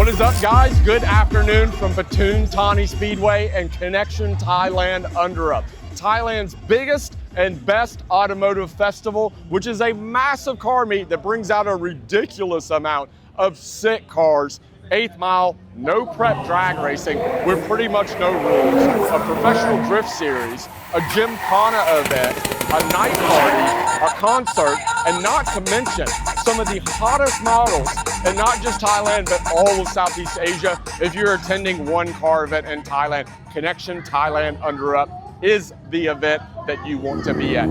What is up, guys? Good afternoon from Batoon Thani Speedway and Connection Thailand Underup, Thailand's biggest and best automotive festival, which is a massive car meet that brings out a ridiculous amount of sick cars. 8th mile, no prep drag racing with pretty much no rules, a professional drift series, a gymkhana event, a night party, a concert, and not to mention some of the hottest models, and not just Thailand, but all of Southeast Asia. If you're attending one car event in Thailand, Connection Thailand Underup is the event that you want to be at.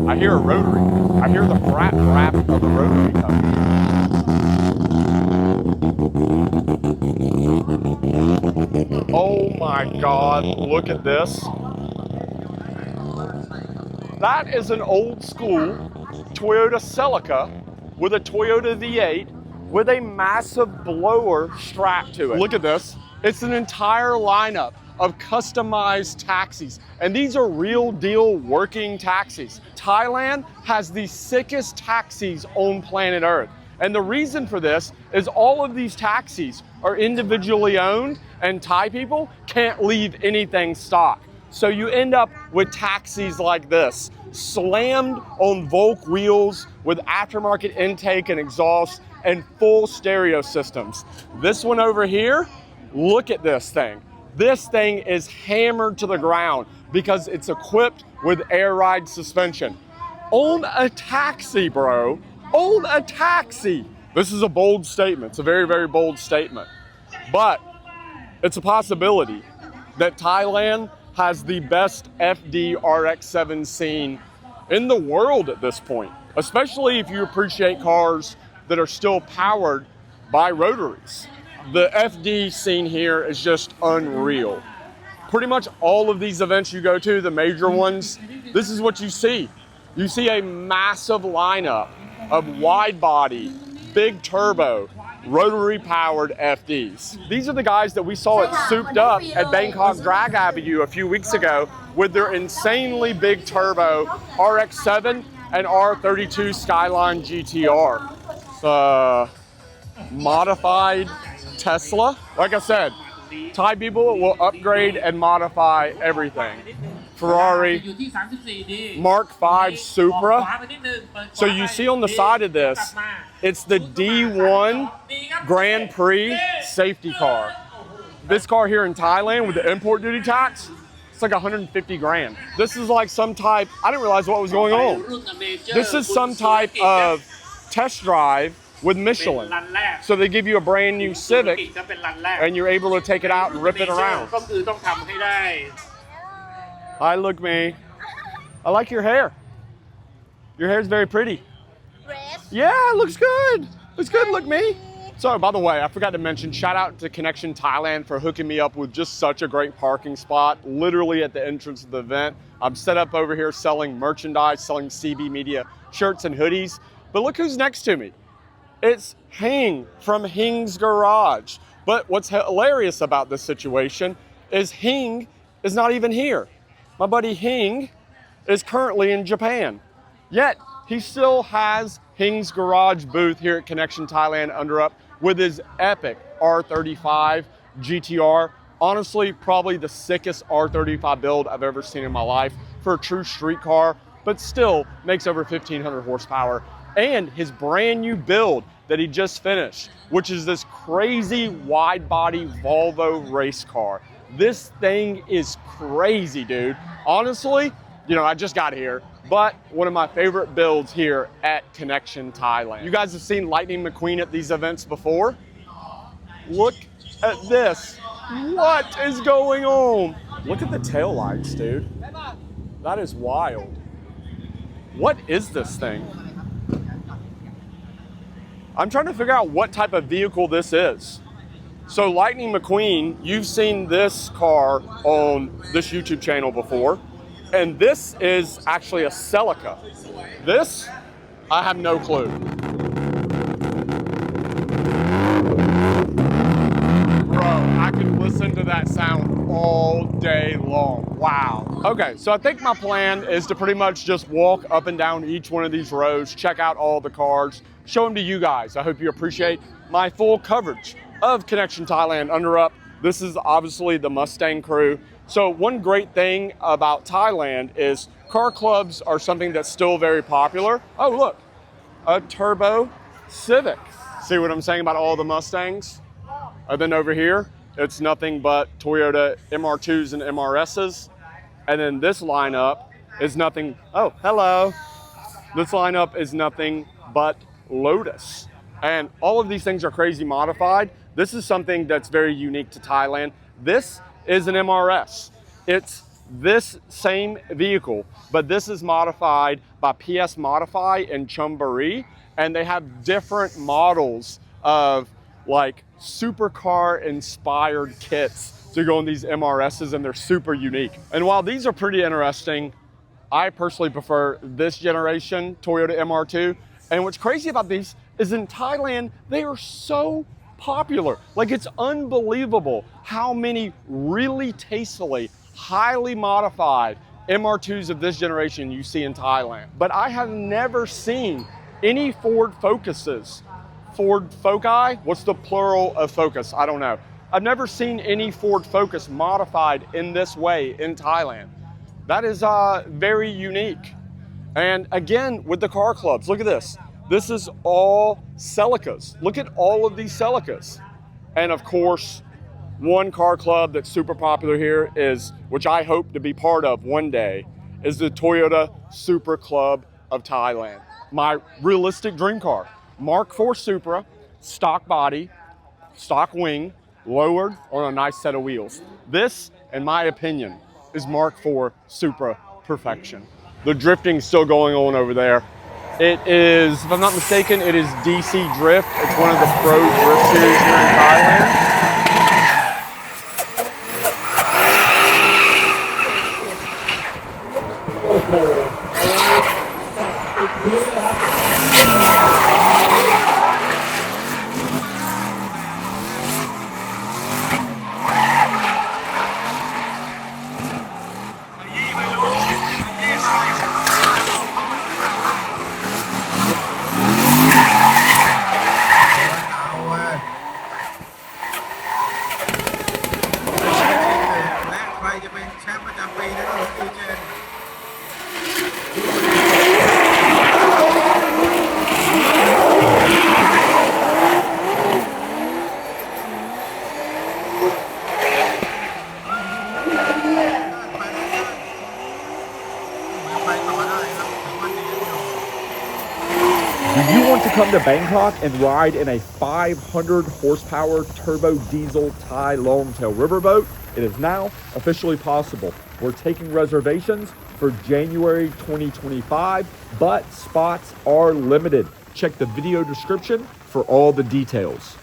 I hear a rotary. I hear the brap of the rotary coming. Oh my God, look at this. That is an old school Toyota Celica with a Toyota V8 with a massive blower strapped to it. Look at this. It's an entire lineup of customized taxis, and these are real deal working taxis. Thailand has the sickest taxis on planet Earth. And the reason for this is all of these taxis are individually owned, and Thai people can't leave anything stock. So you end up with taxis like this, slammed on Volk wheels with aftermarket intake and exhaust and full stereo systems. This one over here, look at this thing. This thing is hammered to the ground because it's equipped with air ride suspension. Own a taxi, bro. Own a taxi. This is a bold statement. It's a very, very bold statement. But it's a possibility that Thailand has the best FD RX-7 scene in the world at this point, especially if you appreciate cars that are still powered by rotaries. The FD scene here is just unreal. Pretty much all of these events you go to, the major ones, this is what you see. You see a massive lineup of wide body, big turbo, rotary powered FDs. These are the guys that we saw at Souped Up at Bangkok Drag Avenue a few weeks ago with their insanely big turbo RX-7 and R32 Skyline GTR. Modified Tesla. Like I said, Thai people will upgrade and modify everything. Ferrari, Mark V Supra. So you see on the side of this, it's the D1 Grand Prix safety car. This car here in Thailand with the import duty tax, it's like 150 grand. This is like some type, I didn't realize what was going on. This is some type of test drive with Michelin. So they give you a brand new Civic and you're able to take it out and rip it around. Hi, look me. I like your hair. Your hair's very pretty. Yeah, it looks good. Looks good, look me. So, by the way, I forgot to mention, shout out to Connection Thailand for hooking me up with just such a great parking spot, literally at the entrance of the event. I'm set up over here selling merchandise, selling CB Media shirts and hoodies. But look who's next to me. It's Hing from Hing's Garage. But what's hilarious about this situation is Hing is not even here. My buddy Hing is currently in Japan, yet he still has Hing's Garage booth here at Connection Thailand Underup with his epic R35 GTR. Honestly, probably the sickest R35 build I've ever seen in my life for a true street car, but still makes over 1,500 horsepower. And his brand new build that he just finished, which is this crazy wide body Volvo race car. This thing is crazy, dude. Honestly, you know, I just got here, but one of my favorite builds here at Connection Thailand. You guys have seen Lightning McQueen at these events before. Look at this. What is going on? Look at the taillights, dude. That is wild. What is this thing? I'm trying to figure out what type of vehicle this is. So Lightning McQueen, you've seen this car on this YouTube channel before, and this is actually a Celica. This, I have no clue. Bro, I can listen to that sound all day long. Wow. Okay, so I think my plan is to pretty much just walk up and down each one of these rows, check out all the cars, show them to you guys. I hope you appreciate my full coverage of Connection Thailand Under Up. This is obviously the Mustang crew. So one great thing about Thailand is car clubs are something that's still very popular. Oh, look, a turbo Civic. See what I'm saying about all the Mustangs? And then over here, it's nothing but Toyota MR2s and MRSs. And then this lineup is nothing, oh, hello. This lineup is nothing but Lotus. And all of these things are crazy modified. This is something that's very unique to Thailand. This is an MRS. It's this same vehicle, but this is modified by PS Modify in Chonburi, and they have different models of like supercar inspired kits to go on these MRSs, and they're super unique. And while these are pretty interesting, I personally prefer this generation Toyota MR2. And what's crazy about these is in Thailand, they are so popular. Like, it's unbelievable how many really tastefully, highly modified MR2s of this generation you see in Thailand. But I have never seen any Ford Focuses. Ford Foci? What's the plural of Focus? I don't know. I've never seen any Ford Focus modified in this way in Thailand. That is very unique. And again, with the car clubs, look at this. This is all Celicas. Look at all of these Celicas. And of course, one car club that's super popular here is, which I hope to be part of one day, is the Toyota Supra Club of Thailand. My realistic dream car. Mark IV Supra, stock body, stock wing, lowered on a nice set of wheels. This, in my opinion, is Mark IV Supra perfection. The drifting's still going on over there. It is, if I'm not mistaken, it is DC Drift. It's one of the pro drift series here in Thailand. Do you want to come to Bangkok and ride in a 500 horsepower turbo diesel Thai longtail riverboat? It is now officially possible. We're taking reservations for January 2025, but spots are limited. Check the video description for all the details.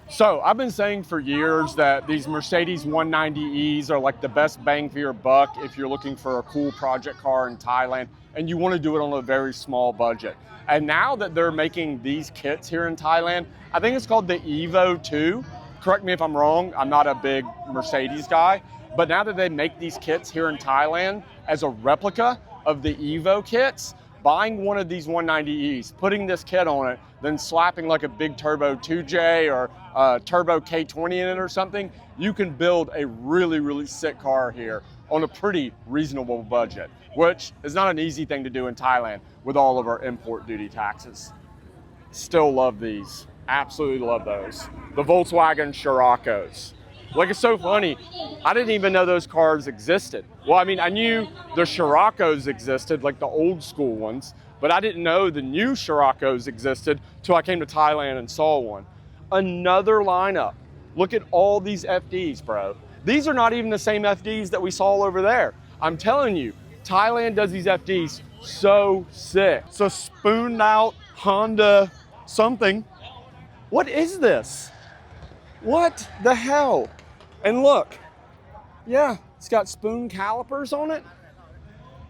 So I've been saying for years that these Mercedes 190Es are like the best bang for your buck if you're looking for a cool project car in Thailand and you want to do it on a very small budget. And now that they're making these kits here in Thailand, I think it's called the Evo 2. Correct me if I'm wrong, I'm not a big Mercedes guy, but now that they make these kits here in Thailand as a replica of the Evo kits, buying one of these 190Es, putting this kit on it, then slapping like a big turbo 2J or a turbo K20 in it or something, you can build a really, really sick car here on a pretty reasonable budget, which is not an easy thing to do in Thailand with all of our import duty taxes. Still love these, absolutely love those. The Volkswagen Scirocco's. Like, it's so funny, I didn't even know those cars existed. Well, I mean, I knew the Scirocco's existed, like the old school ones, but I didn't know the new Scirocco's existed till I came to Thailand and saw one. Another lineup. Look at all these FDs, bro. These are not even the same FDs that we saw over there. I'm telling you, Thailand does these FDs so sick. It's a spooned out Honda something. What is this? What the hell? And look, yeah, it's got spoon calipers on it.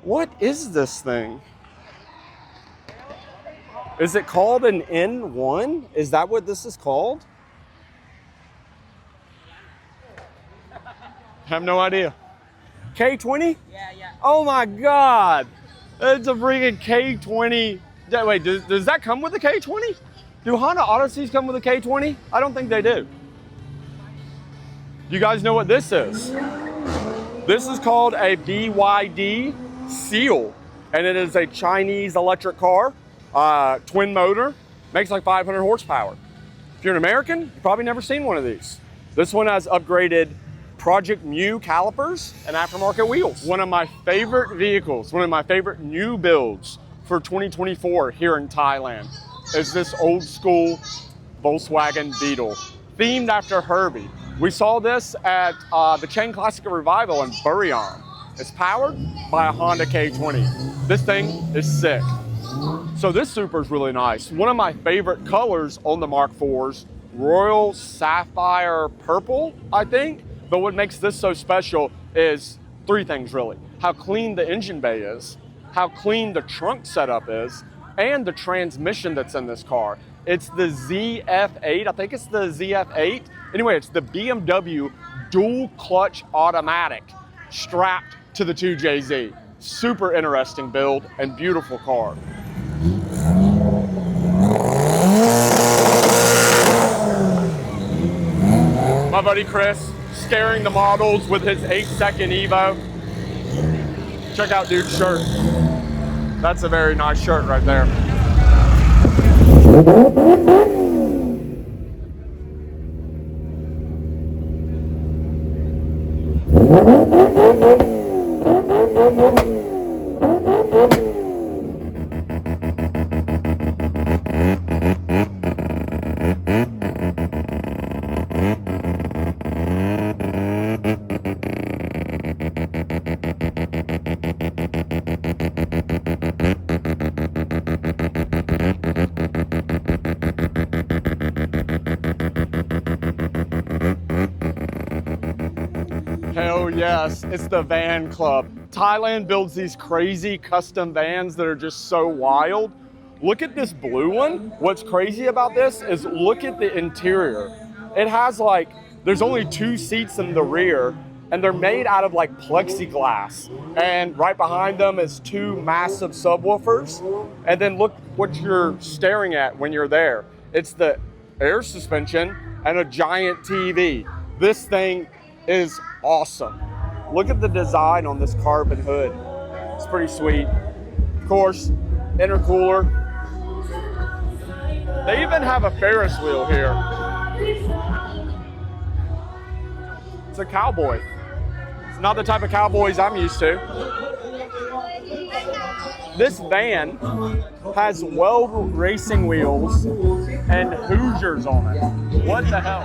What is this thing? Is it called an N1? Is that what this is called? Have no idea. K20? Yeah. Oh my God. It's a freaking K20. Wait, does that come with a K20? Do Honda Odysseys come with a K20? I don't think they do. You guys know what this is? This is called a BYD Seal, and it is a Chinese electric car, twin motor, makes like 500 horsepower. If you're an American, you've probably never seen one of these. This one has upgraded Project Mu calipers and aftermarket wheels. One of my favorite vehicles, one of my favorite new builds for 2024 here in Thailand is this old school Volkswagen Beetle, themed after Herbie. We saw this at the Chain Classic Revival in Buriram. It's powered by a Honda K20. This thing is sick. So this Super is really nice. One of my favorite colors on the Mark IVs, Royal Sapphire Purple, I think. But what makes this so special is three things really. How clean the engine bay is, how clean the trunk setup is, and the transmission that's in this car. It's the ZF8, I think it's the ZF8. Anyway, it's the BMW dual clutch automatic strapped to the 2JZ. Super interesting build and beautiful car. My buddy Chris, scaring the models with his 8-second Evo. Check out dude's shirt. That's a very nice shirt right there. Hell yes, it's the van club. Thailand builds these crazy custom vans that are just so wild. Look at this blue one. What's crazy about this is look at the interior. It has like, there's only 2 seats in the rear and they're made out of like plexiglass. And right behind them is 2 massive subwoofers. And then look what you're staring at when you're there. It's the air suspension and a giant TV. This thing is awesome. Look at the design on this carbon hood. It's pretty sweet. Of course, intercooler. They even have a Ferris wheel here. It's a cowboy. It's not the type of cowboys I'm used to. This van has Weld racing wheels and Hoosiers on it. What the hell?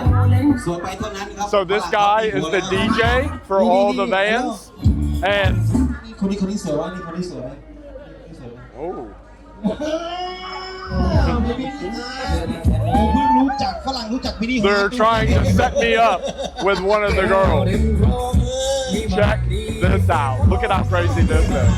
So this guy is the DJ for all the vans, and oh. They're trying to set me up with one of the girls. Check this out. Look at how crazy this is.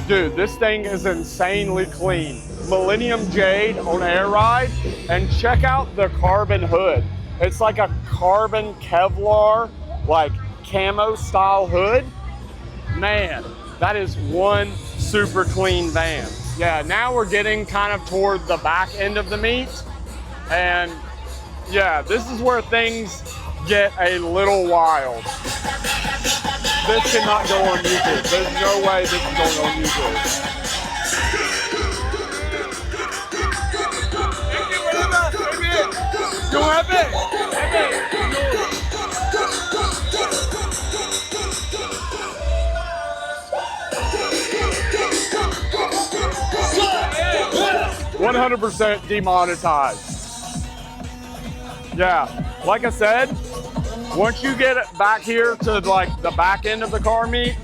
Dude, this thing is insanely clean. Millennium Jade on air ride, and check out the carbon hood. It's like a carbon Kevlar, like camo style hood. Man, that is one super clean van. Yeah, now we're getting kind of toward the back end of the meet. And yeah, this is where things get a little wild. This cannot go on YouTube. There's no way this is going on YouTube. You happy? 100% demonetized. Yeah, like I said, once you get it back here to like the back end of the car meet,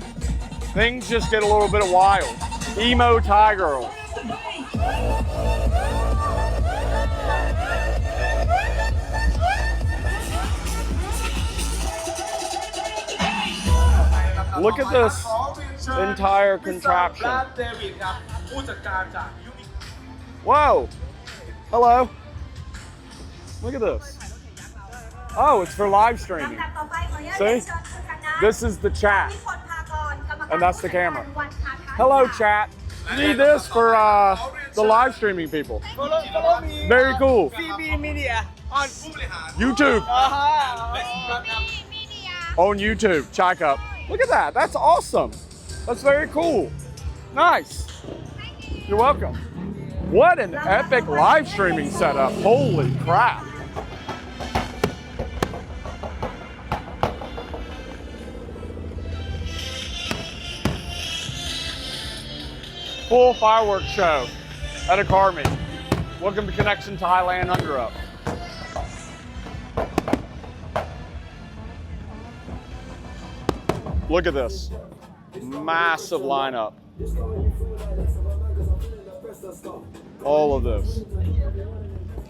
things just get a little bit wild. Emo Thai girls. Look at this entire contraption. Whoa! Hello. Look at this. Oh, it's for live streaming. See? This is the chat. And that's the camera. Hello, chat. Need this for the live streaming people. Follow me. Very cool. CB Media on YouTube. On YouTube. Chai Cup. Look at that. That's awesome. That's very cool. Nice. You're welcome. What an epic live streaming setup. Holy crap. Full fireworks show at a car meet. Welcome to Connection Thailand Under Up. Look at this. Massive lineup. All of this.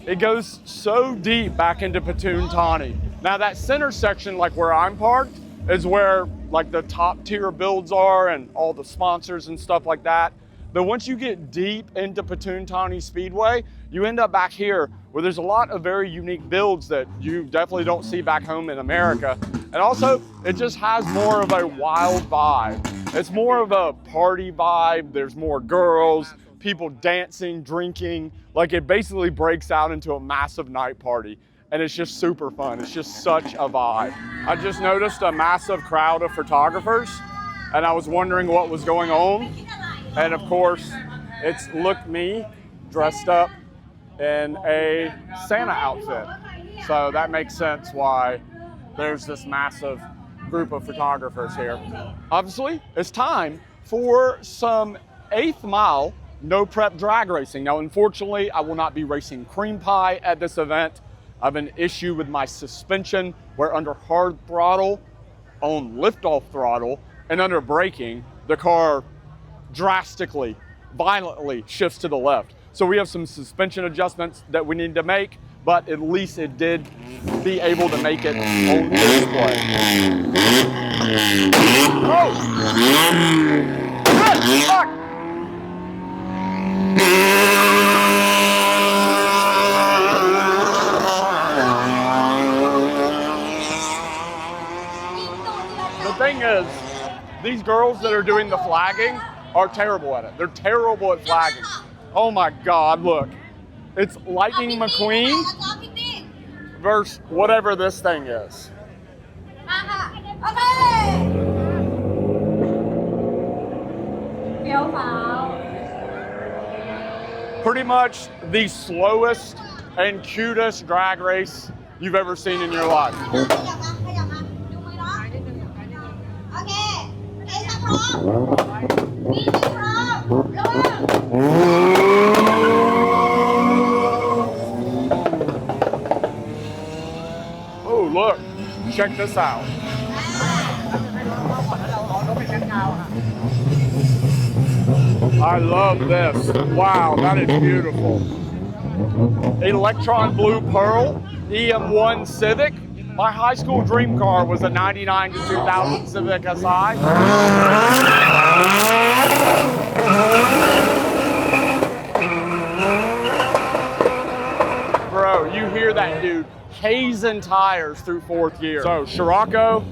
It goes so deep back into Patoon Thani. Now that center section, like where I'm parked, is where like the top tier builds are and all the sponsors and stuff like that. But once you get deep into Patoon Thani Speedway, you end up back here where there's a lot of very unique builds that you definitely don't see back home in America. And also, it just has more of a wild vibe. It's more of a party vibe. There's more girls, people dancing, drinking. Like it basically breaks out into a massive night party. And it's just super fun. It's just such a vibe. I just noticed a massive crowd of photographers and I was wondering what was going on. And of course, it's look me dressed up in a Santa outfit. So that makes sense why there's this massive group of photographers here. Obviously, it's time for some 8th mile no prep drag racing. Now, unfortunately, I will not be racing cream pie at this event. I have an issue with my suspension where under hard throttle, on liftoff throttle, and under braking, the car drastically, violently shifts to the left. So we have some suspension adjustments that we need to make, but at least it did be able to make it on display. Oh! Good, fuck! The thing is, these girls that are doing the flagging are terrible at it. They're terrible at flagging. Oh my God, look. It's Lightning McQueen versus whatever this thing is. Pretty much the slowest and cutest drag race you've ever seen in your life. Oh, look, check this out. I love this. Wow, that is beautiful. Electron Blue Pearl, EM1 Civic. My high school dream car was a 99 to 2000 Civic SI. Bro, you hear that dude hazing tires through 4th gear. So, Scirocco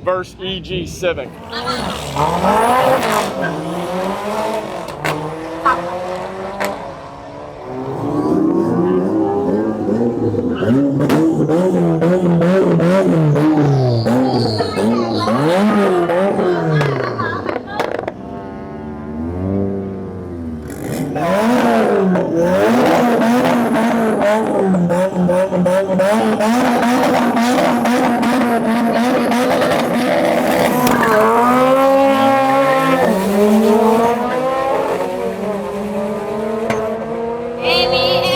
versus EG Civic.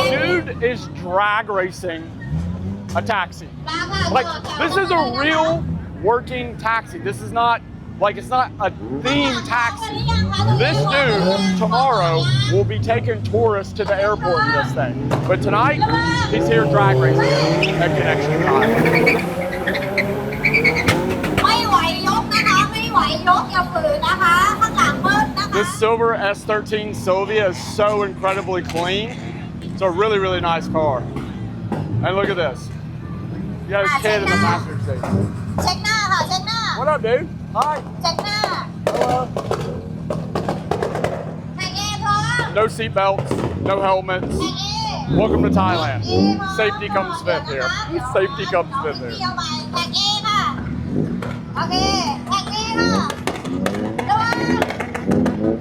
Dude is drag racing a taxi. Like, this is a real working taxi. This is not, like, it's not a themed taxi. This dude, tomorrow, will be taking tourists to the airport in this thing. But tonight, he's here drag racing at Connection Thailand. This silver S13 Sylvia is so incredibly clean. It's a really, really nice car. And look at this. You got his kid in the passenger seat. เช็คหน้าค่ะเช็คหน้า What up, dude? Hi. เช็คหน้า Hello. แท็กเอพร้อม No seat belts, no helmets. แท็กเอ Welcome to Thailand. แท็กเอพร้อม Safety comes fifth here. Safety comes fifth เดี here. ยวไปแท็กเอค่ะโอเคแท็กเอค่ะระวัง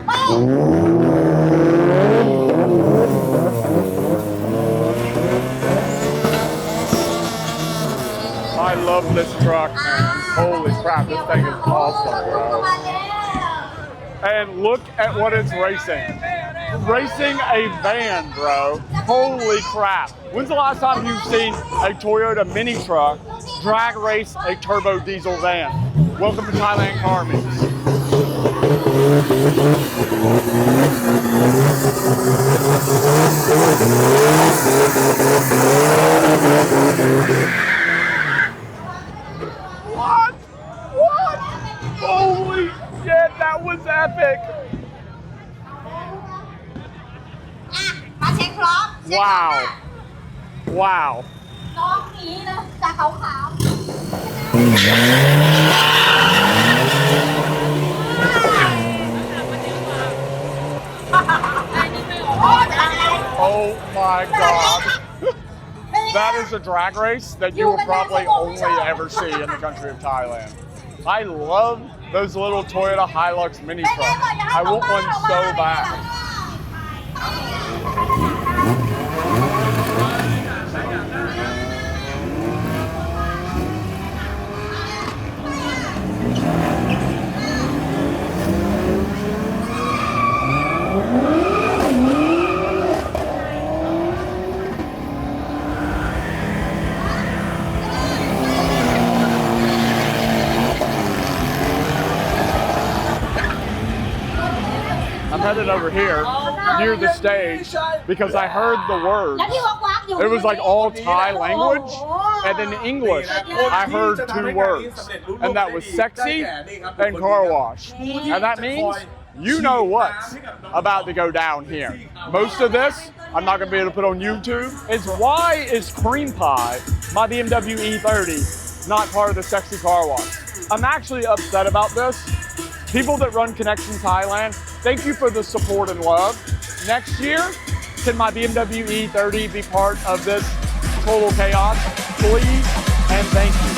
ไป I love this truck, man. Holy crap, this thing is awesome, bro. มาแล้ว And look at what it's racing. Racing a van, bro. Holy crap. When's the last time you've seen a Toyota mini truck drag race a turbo diesel van? Welcome to Thailand Car Meets. What? What? Holy shit, that was epic. อ่ะมาเช็คพร้อมเช็คพร้อม Wow. ค่ะ Wow. น้องหนีนะจากขาวๆ Oh my god. That is a drag race that you will probably only ever see in the country of Thailand. I love those little Toyota Hilux mini trucks. I want one so bad. I'm headed over here near the stage because I heard the words. แล้วที่วักๆอยู่ It was like all Thai language, and in English, I heard two words, and that was sexy and car wash. And that means you know what's about to go down here. Most of this, I'm not going to be able to put on YouTube, is why is cream pie, my BMW E30, not part of the sexy car wash? I'm actually upset about this. People that run Connection Thailand, thank you for the support and love. Next year, can my BMW E30 be part of this total chaos? Please and thank you.